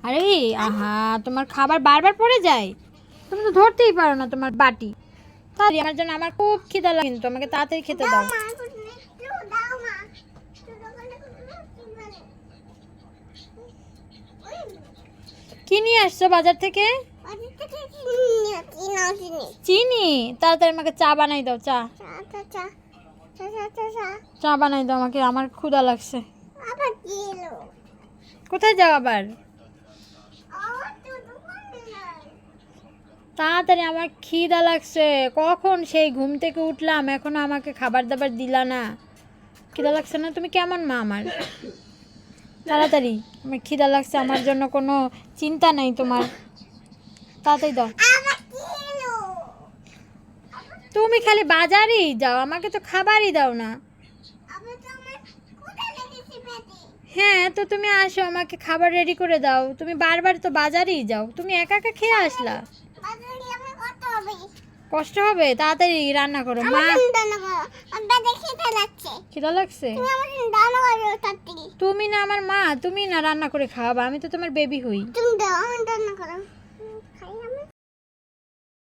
আরে আহা, তোমার খাবার বারবার পড়ে যায়, তুমি তো ধরতেই পারো না তোমার বাটি। তাহলে আমার জন্য, আমার খুব খিদা লাগে, কিন্তু আমাকে তাড়াতাড়ি খেতে দাও। কি নিয়ে আসছো বাজার থেকে? চিনি? তাড়াতাড়ি আমাকে চা বানাই দাও, চা চা বানাই দাও আমাকে, আমার ক্ষুধা লাগছে। কোথায় যাও আবার? তাড়াতাড়ি, আমার খিদা লাগছে, কখন সেই ঘুম থেকে উঠলাম, এখনো আমাকে খাবার দাবার দিলা না। খিদা লাগছে না? তুমি কেমন মা আমার? তাড়াতাড়ি, আমার খিদা লাগছে, আমার জন্য কোনো চিন্তা নাই তোমার, তাড়াতাড়ি দাও। তুমি খালি বাজারেই যাও, আমাকে তো খাবারই দাও না। হ্যাঁ, তো তুমি আসো, আমাকে খাবার রেডি করে দাও। তুমি বারবার তো বাজারেই যাও, তুমি একা একা খেয়ে আসলা। কষ্ট হবে, তাড়াতাড়ি রান্না করো মা। খিদা লাগছে? তুমি না আমার মা, তুমি না রান্না করে খাওয়াবা, আমি তো তোমার বেবি হই।